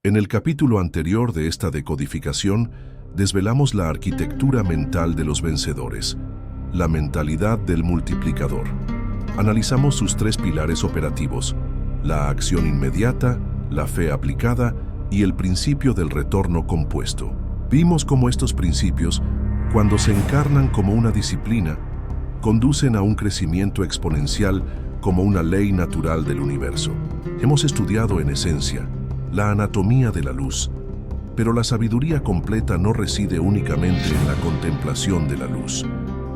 En el capítulo anterior de esta decodificación, desvelamos la arquitectura mental de los vencedores, la mentalidad del multiplicador. Analizamos sus tres pilares operativos: la acción inmediata, la fe aplicada y el principio del retorno compuesto. Vimos cómo estos principios, cuando se encarnan como una disciplina, conducen a un crecimiento exponencial como una ley natural del universo. Hemos estudiado en esencia la anatomía de la luz, pero la sabiduría completa no reside únicamente en la contemplación de la luz.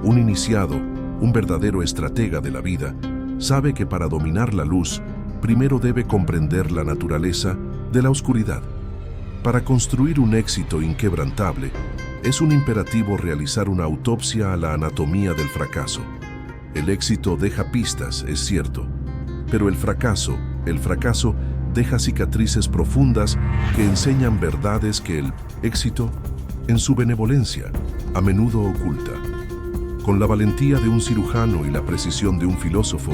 Un iniciado, un verdadero estratega de la vida, sabe que para dominar la luz, primero debe comprender la naturaleza de la oscuridad. Para construir un éxito inquebrantable, es un imperativo realizar una autopsia a la anatomía del fracaso. El éxito deja pistas, es cierto, pero el fracaso deja cicatrices profundas que enseñan verdades que el éxito, en su benevolencia, a menudo oculta. Con la valentía de un cirujano y la precisión de un filósofo,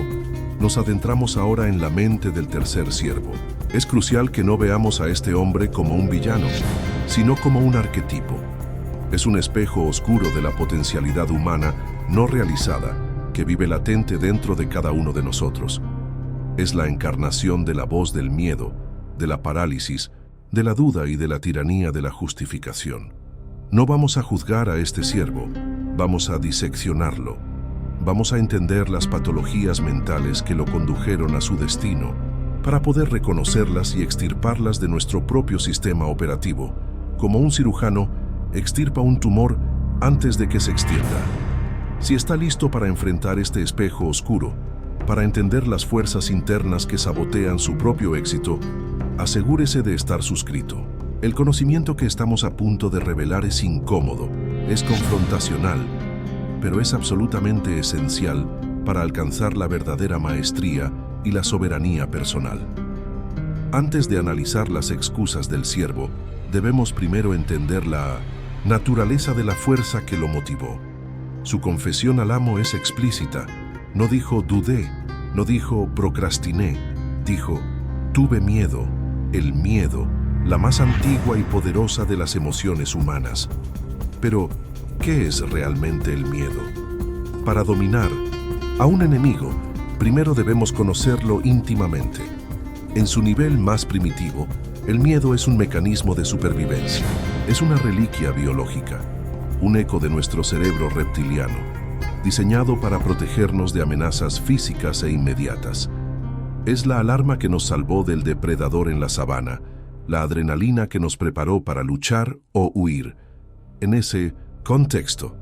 nos adentramos ahora en la mente del tercer siervo. Es crucial que no veamos a este hombre como un villano, sino como un arquetipo. Es un espejo oscuro de la potencialidad humana no realizada que vive latente dentro de cada uno de nosotros. Es la encarnación de la voz del miedo, de la parálisis, de la duda y de la tiranía de la justificación. No vamos a juzgar a este siervo, vamos a diseccionarlo. Vamos a entender las patologías mentales que lo condujeron a su destino, para poder reconocerlas y extirparlas de nuestro propio sistema operativo, como un cirujano extirpa un tumor antes de que se extienda. Si está listo para enfrentar este espejo oscuro, para entender las fuerzas internas que sabotean su propio éxito, asegúrese de estar suscrito. El conocimiento que estamos a punto de revelar es incómodo, es confrontacional, pero es absolutamente esencial para alcanzar la verdadera maestría y la soberanía personal. Antes de analizar las excusas del siervo, debemos primero entender la naturaleza de la fuerza que lo motivó. Su confesión al amo es explícita. No dijo dudé, no dijo procrastiné, dijo tuve miedo. El miedo, la más antigua y poderosa de las emociones humanas. Pero, ¿qué es realmente el miedo? Para dominar a un enemigo, primero debemos conocerlo íntimamente. En su nivel más primitivo, el miedo es un mecanismo de supervivencia, es una reliquia biológica, un eco de nuestro cerebro reptiliano, diseñado para protegernos de amenazas físicas e inmediatas. Es la alarma que nos salvó del depredador en la sabana, la adrenalina que nos preparó para luchar o huir. En ese contexto,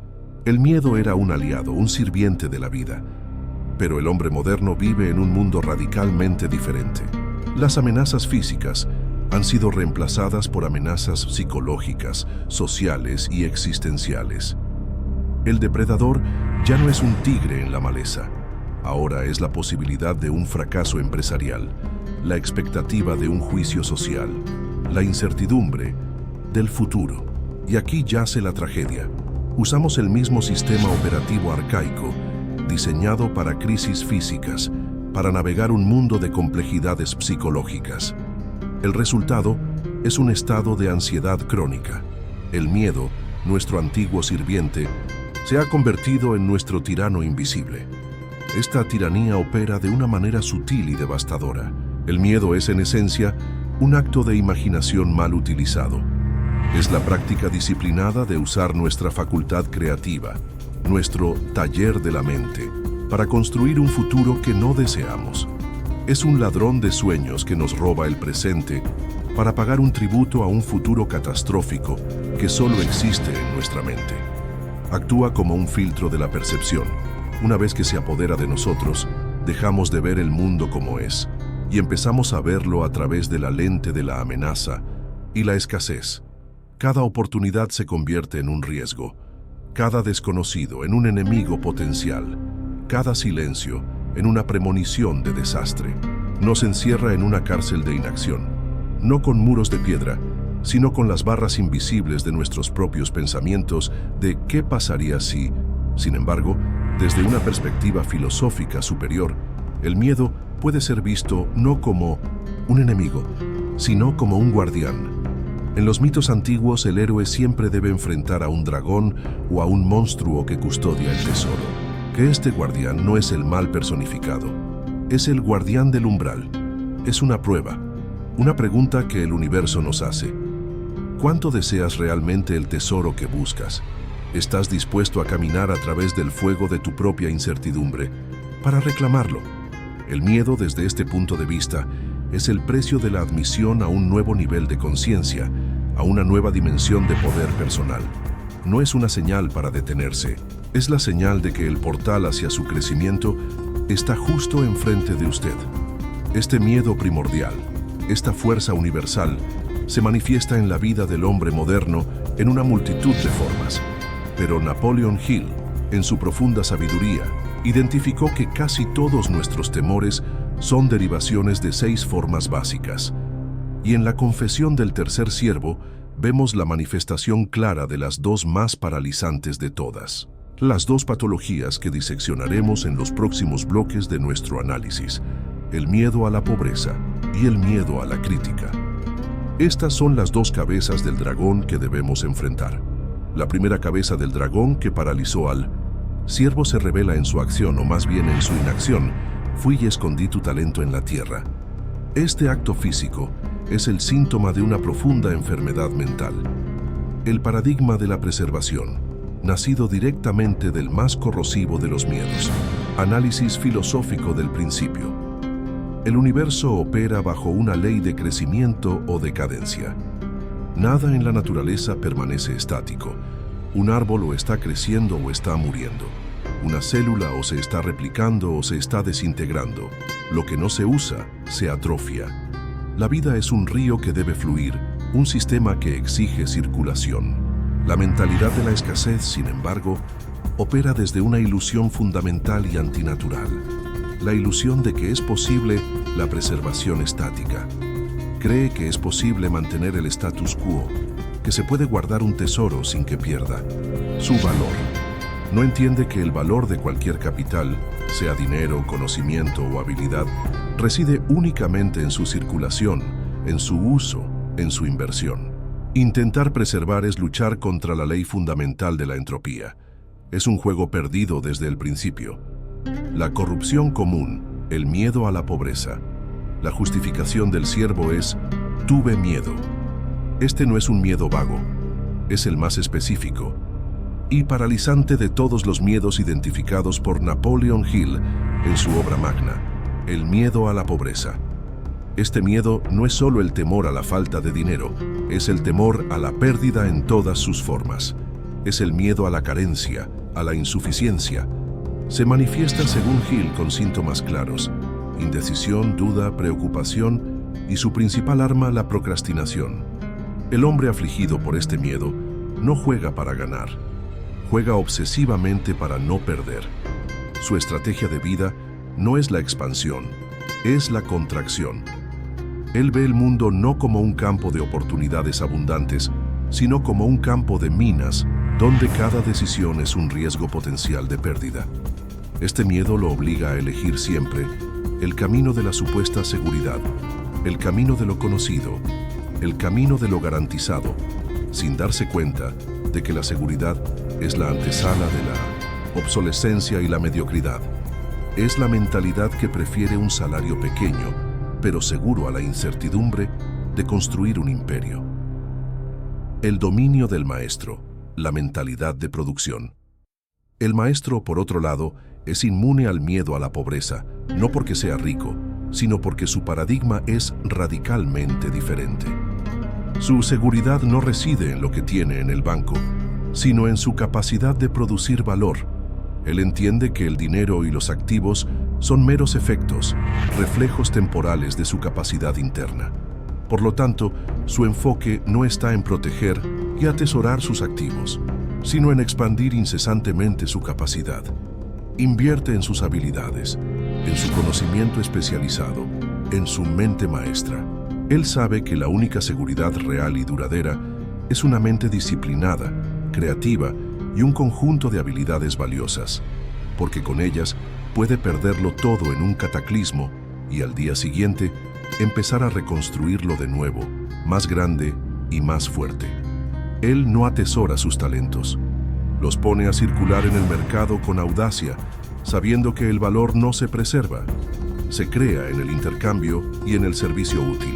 el miedo era un aliado, un sirviente de la vida. Pero el hombre moderno vive en un mundo radicalmente diferente. Las amenazas físicas han sido reemplazadas por amenazas psicológicas, sociales y existenciales. El depredador ya no es un tigre en la maleza. Ahora es la posibilidad de un fracaso empresarial, la expectativa de un juicio social, la incertidumbre del futuro. Y aquí yace la tragedia. Usamos el mismo sistema operativo arcaico, diseñado para crisis físicas, para navegar un mundo de complejidades psicológicas. El resultado es un estado de ansiedad crónica. El miedo, nuestro antiguo sirviente, se ha convertido en nuestro tirano invisible. Esta tiranía opera de una manera sutil y devastadora. El miedo es, en esencia, un acto de imaginación mal utilizado. Es la práctica disciplinada de usar nuestra facultad creativa, nuestro taller de la mente, para construir un futuro que no deseamos. Es un ladrón de sueños que nos roba el presente para pagar un tributo a un futuro catastrófico que solo existe en nuestra mente. Actúa como un filtro de la percepción. Una vez que se apodera de nosotros, dejamos de ver el mundo como es y empezamos a verlo a través de la lente de la amenaza y la escasez. Cada oportunidad se convierte en un riesgo, cada desconocido en un enemigo potencial, cada silencio en una premonición de desastre. Nos encierra en una cárcel de inacción, no con muros de piedra, sino con las barras invisibles de nuestros propios pensamientos de qué pasaría si. Sin embargo, desde una perspectiva filosófica superior, el miedo puede ser visto no como un enemigo, sino como un guardián. En los mitos antiguos, el héroe siempre debe enfrentar a un dragón o a un monstruo que custodia el tesoro. Que este guardián no es el mal personificado, es el guardián del umbral. Es una prueba, una pregunta que el universo nos hace. ¿Cuánto deseas realmente el tesoro que buscas? ¿Estás dispuesto a caminar a través del fuego de tu propia incertidumbre para reclamarlo? El miedo, desde este punto de vista, es el precio de la admisión a un nuevo nivel de conciencia, a una nueva dimensión de poder personal. No es una señal para detenerse, es la señal de que el portal hacia su crecimiento está justo enfrente de usted. Este miedo primordial, esta fuerza universal, se manifiesta en la vida del hombre moderno en una multitud de formas. Pero Napoleon Hill, en su profunda sabiduría, identificó que casi todos nuestros temores son derivaciones de 6 formas básicas. Y en la confesión del tercer siervo vemos la manifestación clara de las 2 más paralizantes de todas. Las 2 patologías que diseccionaremos en los próximos bloques de nuestro análisis: el miedo a la pobreza y el miedo a la crítica. Estas son las 2 cabezas del dragón que debemos enfrentar. La primera cabeza del dragón, que paralizó al siervo, se revela en su acción, o más bien en su inacción: fui y escondí tu talento en la tierra. Este acto físico es el síntoma de una profunda enfermedad mental. El paradigma de la preservación, nacido directamente del más corrosivo de los miedos. Análisis filosófico del principio. El universo opera bajo una ley de crecimiento o decadencia. Nada en la naturaleza permanece estático. Un árbol o está creciendo o está muriendo. Una célula o se está replicando o se está desintegrando. Lo que no se usa se atrofia. La vida es un río que debe fluir, un sistema que exige circulación. La mentalidad de la escasez, sin embargo, opera desde una ilusión fundamental y antinatural. La ilusión de que es posible la preservación estática. Cree que es posible mantener el status quo, que se puede guardar un tesoro sin que pierda su valor. No entiende que el valor de cualquier capital, sea dinero, conocimiento o habilidad, reside únicamente en su circulación, en su uso, en su inversión. Intentar preservar es luchar contra la ley fundamental de la entropía. Es un juego perdido desde el principio. La corrupción común, el miedo a la pobreza. La justificación del siervo es: tuve miedo. Este no es un miedo vago, es el más específico y paralizante de todos los miedos identificados por Napoleon Hill en su obra magna, el miedo a la pobreza. Este miedo no es solo el temor a la falta de dinero, es el temor a la pérdida en todas sus formas. Es el miedo a la carencia, a la insuficiencia. Se manifiesta, según Hill, con síntomas claros: indecisión, duda, preocupación y su principal arma, la procrastinación. El hombre afligido por este miedo no juega para ganar, juega obsesivamente para no perder. Su estrategia de vida no es la expansión, es la contracción. Él ve el mundo no como un campo de oportunidades abundantes, sino como un campo de minas, donde cada decisión es un riesgo potencial de pérdida. Este miedo lo obliga a elegir siempre el camino de la supuesta seguridad, el camino de lo conocido, el camino de lo garantizado, sin darse cuenta de que la seguridad es la antesala de la obsolescencia y la mediocridad. Es la mentalidad que prefiere un salario pequeño, pero seguro, a la incertidumbre de construir un imperio. El dominio del maestro, la mentalidad de producción. El maestro, por otro lado, es inmune al miedo a la pobreza, no porque sea rico, sino porque su paradigma es radicalmente diferente. Su seguridad no reside en lo que tiene en el banco, sino en su capacidad de producir valor. Él entiende que el dinero y los activos son meros efectos, reflejos temporales de su capacidad interna. Por lo tanto, su enfoque no está en proteger y atesorar sus activos, sino en expandir incesantemente su capacidad. Invierte en sus habilidades, en su conocimiento especializado, en su mente maestra. Él sabe que la única seguridad real y duradera es una mente disciplinada, creativa y un conjunto de habilidades valiosas, porque con ellas puede perderlo todo en un cataclismo y al día siguiente empezar a reconstruirlo de nuevo, más grande y más fuerte. Él no atesora sus talentos. Los pone a circular en el mercado con audacia, sabiendo que el valor no se preserva, se crea en el intercambio y en el servicio útil.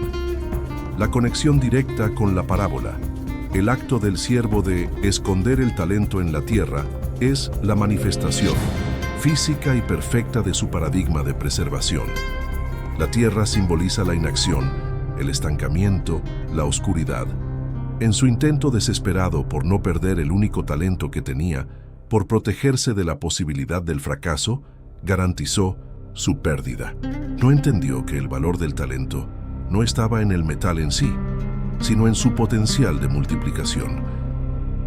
La conexión directa con la parábola, el acto del siervo de esconder el talento en la tierra, es la manifestación física y perfecta de su paradigma de preservación. La tierra simboliza la inacción, el estancamiento, la oscuridad. En su intento desesperado por no perder el único talento que tenía, por protegerse de la posibilidad del fracaso, garantizó su pérdida. No entendió que el valor del talento no estaba en el metal en sí, sino en su potencial de multiplicación.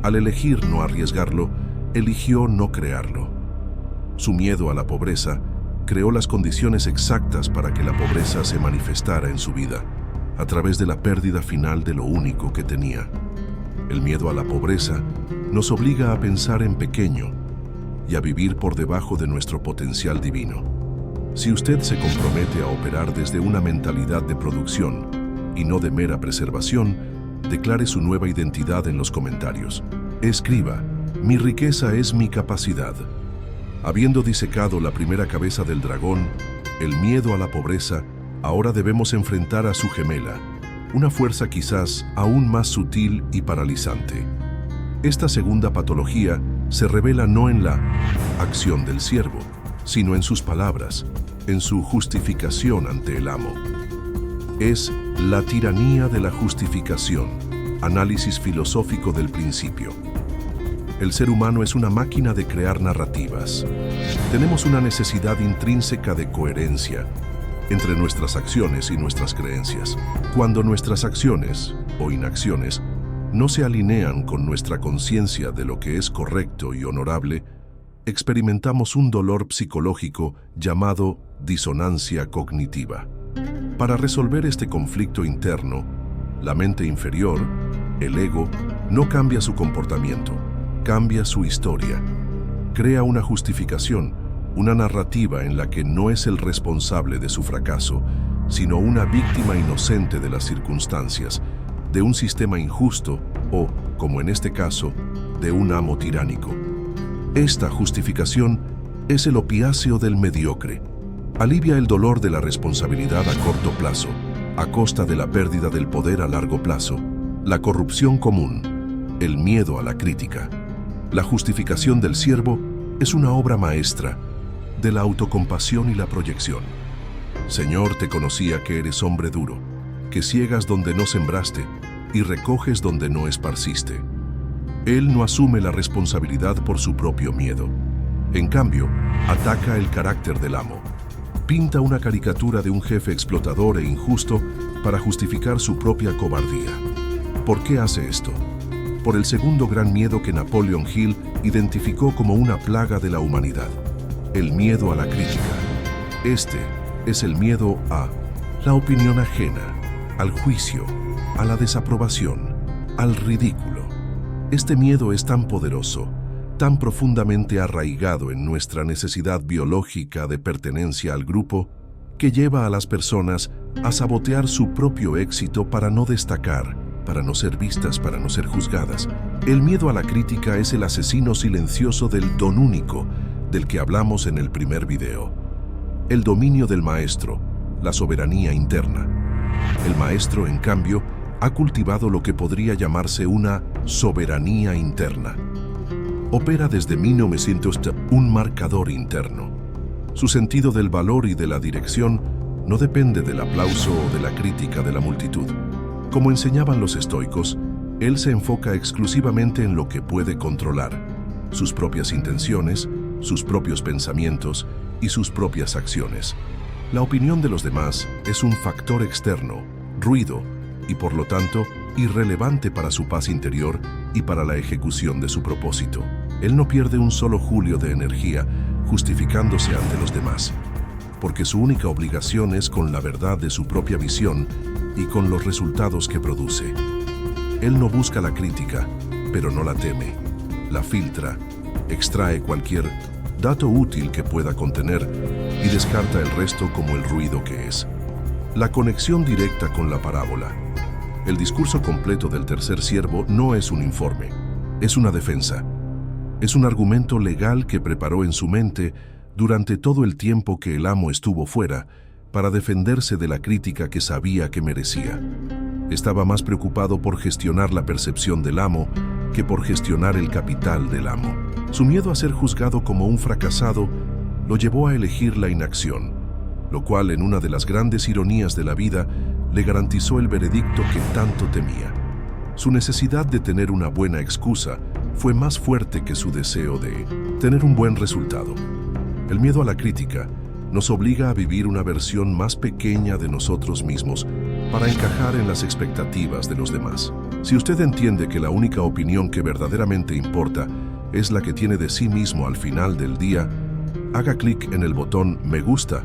Al elegir no arriesgarlo, eligió no crearlo. Su miedo a la pobreza creó las condiciones exactas para que la pobreza se manifestara en su vida, a través de la pérdida final de lo único que tenía. El miedo a la pobreza nos obliga a pensar en pequeño y a vivir por debajo de nuestro potencial divino. Si usted se compromete a operar desde una mentalidad de producción y no de mera preservación, declare su nueva identidad en los comentarios. Escriba: mi riqueza es mi capacidad. Habiendo disecado la primera cabeza del dragón, el miedo a la pobreza, ahora debemos enfrentar a su gemela, una fuerza quizás aún más sutil y paralizante. Esta segunda patología se revela no en la acción del siervo, sino en sus palabras, en su justificación ante el amo. Es la tiranía de la justificación, análisis filosófico del principio. El ser humano es una máquina de crear narrativas. Tenemos una necesidad intrínseca de coherencia entre nuestras acciones y nuestras creencias. Cuando nuestras acciones o inacciones no se alinean con nuestra conciencia de lo que es correcto y honorable, experimentamos un dolor psicológico llamado disonancia cognitiva. Para resolver este conflicto interno, la mente inferior, el ego, no cambia su comportamiento, cambia su historia. Crea una justificación, una narrativa en la que no es el responsable de su fracaso, sino una víctima inocente de las circunstancias, de un sistema injusto o, como en este caso, de un amo tiránico. Esta justificación es el opiáceo del mediocre. Alivia el dolor de la responsabilidad a corto plazo, a costa de la pérdida del poder a largo plazo, la corrupción común, el miedo a la crítica. La justificación del siervo es una obra maestra de la autocompasión y la proyección. Señor, te conocía que eres hombre duro, que ciegas donde no sembraste y recoges donde no esparciste. Él no asume la responsabilidad por su propio miedo. En cambio, ataca el carácter del amo. Pinta una caricatura de un jefe explotador e injusto para justificar su propia cobardía. ¿Por qué hace esto? Por el segundo gran miedo que Napoleon Hill identificó como una plaga de la humanidad: el miedo a la crítica. Este es el miedo a la opinión ajena, al juicio, a la desaprobación, al ridículo. Este miedo es tan poderoso, tan profundamente arraigado en nuestra necesidad biológica de pertenencia al grupo, que lleva a las personas a sabotear su propio éxito para no destacar, para no ser vistas, para no ser juzgadas. El miedo a la crítica es el asesino silencioso del don único, del que hablamos en el primer video. El dominio del maestro, la soberanía interna. El maestro, en cambio, ha cultivado lo que podría llamarse una soberanía interna. Opera desde 1900 un marcador interno. Su sentido del valor y de la dirección no depende del aplauso o de la crítica de la multitud. Como enseñaban los estoicos, él se enfoca exclusivamente en lo que puede controlar: sus propias intenciones, sus propios pensamientos y sus propias acciones. La opinión de los demás es un factor externo, ruido, y por lo tanto irrelevante para su paz interior y para la ejecución de su propósito. Él no pierde un solo julio de energía justificándose ante los demás, porque su única obligación es con la verdad de su propia visión y con los resultados que produce. Él no busca la crítica, pero no la teme. La filtra, extrae cualquier dato útil que pueda contener y descarta el resto como el ruido que es. La conexión directa con la parábola. El discurso completo del tercer siervo no es un informe, es una defensa. Es un argumento legal que preparó en su mente durante todo el tiempo que el amo estuvo fuera para defenderse de la crítica que sabía que merecía. Estaba más preocupado por gestionar la percepción del amo que por gestionar el capital del amo. Su miedo a ser juzgado como un fracasado lo llevó a elegir la inacción, lo cual, en una de las grandes ironías de la vida, le garantizó el veredicto que tanto temía. Su necesidad de tener una buena excusa fue más fuerte que su deseo de tener un buen resultado. El miedo a la crítica nos obliga a vivir una versión más pequeña de nosotros mismos para encajar en las expectativas de los demás. Si usted entiende que la única opinión que verdaderamente importa es la que tiene de sí mismo al final del día, haga clic en el botón Me gusta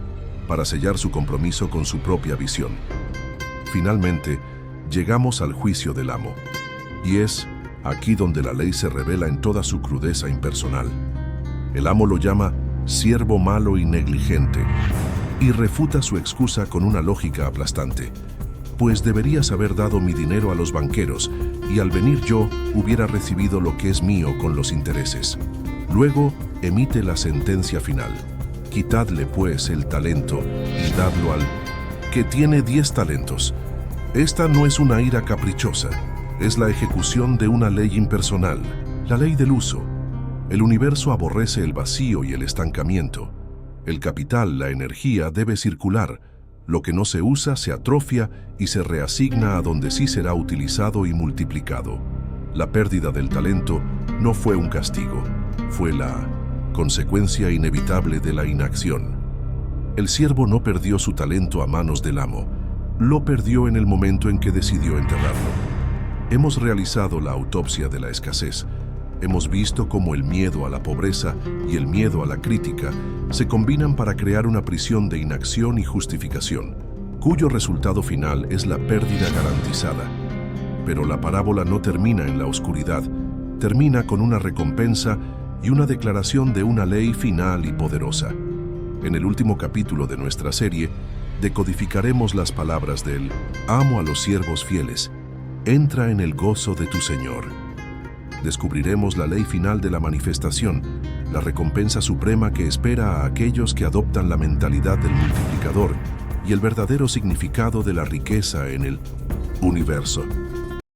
para sellar su compromiso con su propia visión. Finalmente, llegamos al juicio del amo. Y es aquí donde la ley se revela en toda su crudeza impersonal. El amo lo llama siervo malo y negligente, y refuta su excusa con una lógica aplastante. Pues deberías haber dado mi dinero a los banqueros, y al venir yo hubiera recibido lo que es mío con los intereses. Luego emite la sentencia final. Quitadle pues el talento y dadlo al que tiene 10 talentos. Esta no es una ira caprichosa, es la ejecución de una ley impersonal, la ley del uso. El universo aborrece el vacío y el estancamiento. El capital, la energía, debe circular. Lo que no se usa se atrofia y se reasigna a donde sí será utilizado y multiplicado. La pérdida del talento no fue un castigo, fue la consecuencia inevitable de la inacción. El siervo no perdió su talento a manos del amo, lo perdió en el momento en que decidió enterrarlo. Hemos realizado la autopsia de la escasez. Hemos visto cómo el miedo a la pobreza y el miedo a la crítica se combinan para crear una prisión de inacción y justificación, cuyo resultado final es la pérdida garantizada. Pero la parábola no termina en la oscuridad, termina con una recompensa y una declaración de una ley final y poderosa. En el último capítulo de nuestra serie, decodificaremos las palabras del amo a los siervos fieles: entra en el gozo de tu Señor. Descubriremos la ley final de la manifestación, la recompensa suprema que espera a aquellos que adoptan la mentalidad del multiplicador y el verdadero significado de la riqueza en el universo.